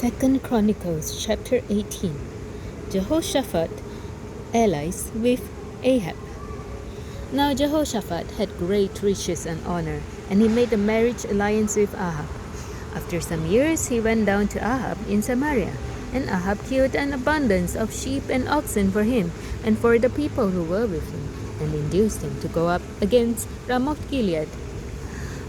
2 Chronicles chapter 18. Jehoshaphat allies with Ahab. Now Jehoshaphat had great riches and honor, and he made a marriage alliance with Ahab. After some years he went down to Ahab in Samaria, and Ahab killed an abundance of sheep and oxen for him and for the people who were with him, and induced him to go up against Ramoth Gilead.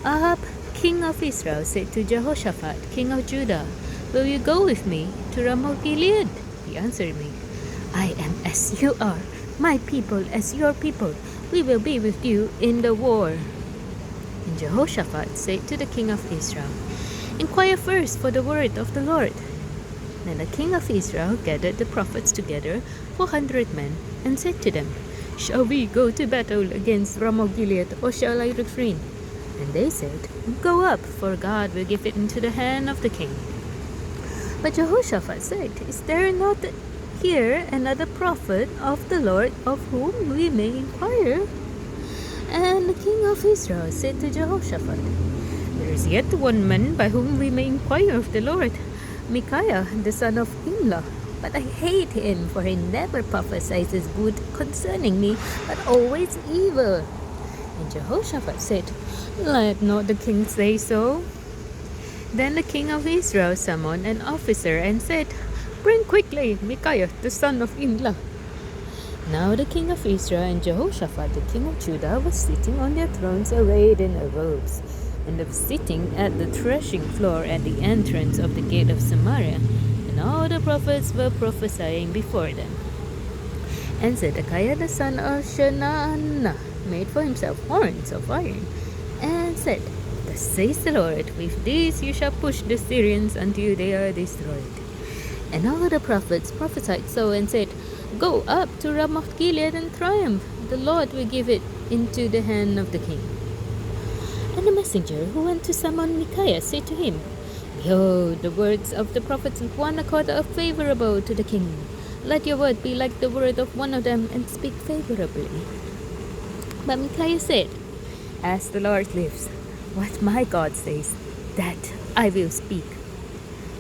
Ahab, king of Israel, said to Jehoshaphat, king of Judah, "Will you go with me to Ramoth Gilead?" He answered me, "I am as you are, my people as your people. We will be with you in the war." And Jehoshaphat said to the king of Israel, "Inquire first for the word of the Lord." Then the king of Israel gathered the prophets together, 400 men, and said to them, "Shall we go to battle against Ramoth Gilead, or shall I refrain?" And they said, "Go up, for God will give it into the hand of the king." But Jehoshaphat said, "Is there not here another prophet of the Lord of whom we may inquire?" And the king of Israel said to Jehoshaphat, "There is yet one man by whom we may inquire of the Lord, Micaiah, the son of Imlah. But I hate him, for he never prophesies good concerning me, but always evil." And Jehoshaphat said, "Let not the king say so." Then the king of Israel summoned an officer and said, "Bring quickly Micaiah, the son of Imlah." Now the king of Israel and Jehoshaphat, the king of Judah, were sitting on their thrones arrayed in their robes, and they were sitting at the threshing floor at the entrance of the gate of Samaria, and all the prophets were prophesying before them. And Zedekiah the son of Chenaanah made for himself horns of iron, and said, "Thus says the Lord, with these you shall push the Syrians until they are destroyed." And all the prophets prophesied so and said, "Go up to Ramoth Gilead and triumph. The Lord will give it into the hand of the king." And the messenger who went to summon Micaiah said to him, "Behold, the words of the prophets of one accord are favorable to the king. Let your word be like the word of one of them, and speak favorably." But Micaiah said, "As the Lord lives, what my God says, that I will speak."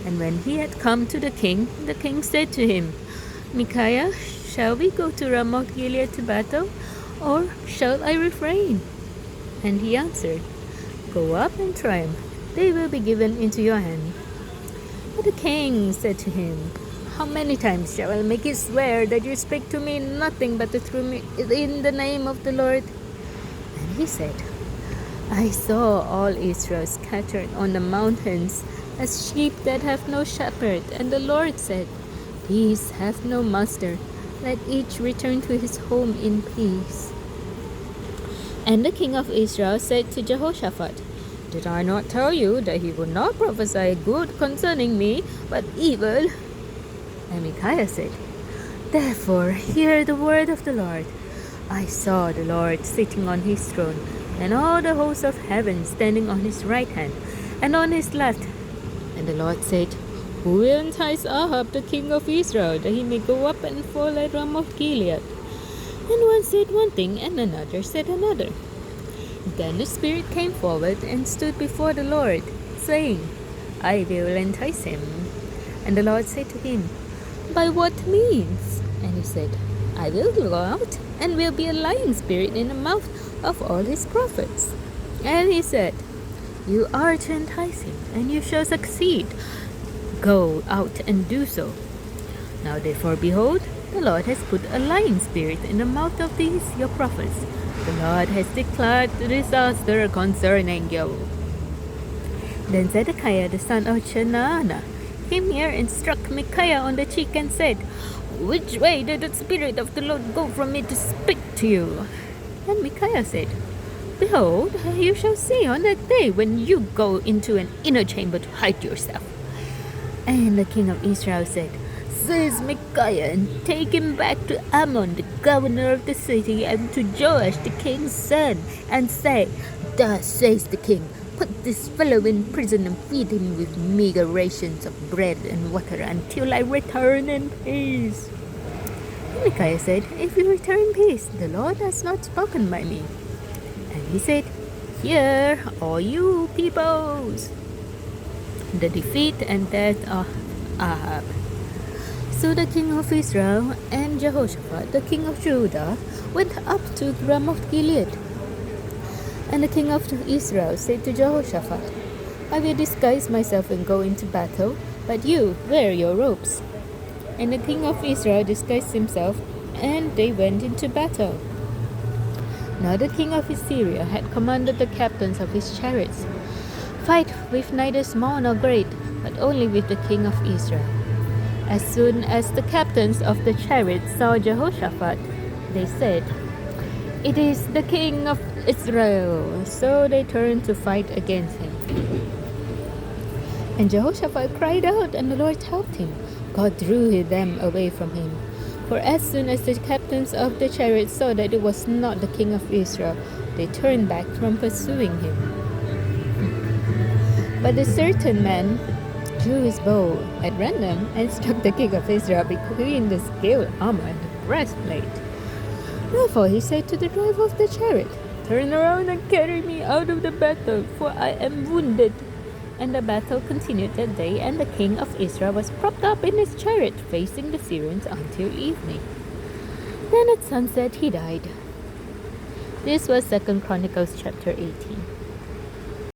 And when he had come to the king said to him, "Micaiah, shall we go to Ramoth Gilead to battle, or shall I refrain?" And he answered, "Go up and triumph. They will be given into your hand." But the king said to him, "How many times shall I make you swear that you speak to me nothing but the truth in the name of the Lord?" And he said, "I saw all Israel scattered on the mountains as sheep that have no shepherd, and the Lord said, Peace have no master. Let each return to his home in peace." And the king of Israel said to Jehoshaphat, "Did I not tell you that he would not prophesy good concerning me, but evil?" And Micaiah said, "Therefore hear the word of the Lord. I saw the Lord sitting on his throne, and all the hosts of heaven standing on his right hand and on his left. And the Lord said, Who will entice Ahab the king of Israel, that he may go up and fall at Ramoth Gilead?" And one said one thing, and another said another. Then the Spirit came forward and stood before the Lord, saying, "I will entice him." And the Lord said to him, "By what means?" And he said, "I will go out, and will be a lying spirit in the mouth of all his prophets." And he said, "You are to entice him, and you shall succeed. Go out and do so. Now therefore, behold, the Lord has put a lying spirit in the mouth of these your prophets. The Lord has declared the disaster concerning you." Then Zedekiah the son of Chenaanah came near and struck Micaiah on the cheek and said, "Which way did the Spirit of the Lord go from me to speak to you?" And Micaiah said, "Behold, you shall see on that day when you go into an inner chamber to hide yourself." And the king of Israel said, "Seize Micaiah and take him back to Ammon, the governor of the city, and to Joash, the king's son, and say, Thus says the king, put this fellow in prison and feed him with meager rations of bread and water until I return in peace." And Micaiah said, "If you return in peace, the Lord has not spoken by me." And he said, "Hear, all you peoples, the defeat and death of Ahab. So the king of Israel and Jehoshaphat, the king of Judah, went up to Ramoth Gilead. And the king of Israel said to Jehoshaphat, I will disguise myself and go into battle, but you wear your robes. And the king of Israel disguised himself, and they went into battle. Now the king of Assyria had commanded the captains of his chariots, Fight with neither small nor great, but only with the king of Israel. As soon as the captains of the chariots saw Jehoshaphat, they said, It is the king of Israel. So they turned to fight against him. And Jehoshaphat cried out, and the Lord helped him. God drew them away from him. For as soon as the captains of the chariots saw that it was not the king of Israel, they turned back from pursuing him. But a certain man drew his bow at random and struck the king of Israel between the scaled armor and the breastplate. Therefore he said to the driver of the chariot, Turn around and carry me out of the battle, for I am wounded. And the battle continued that day, and the king of Israel was propped up in his chariot, facing the Syrians until evening. Then at sunset he died. This was 2 Chronicles chapter 18.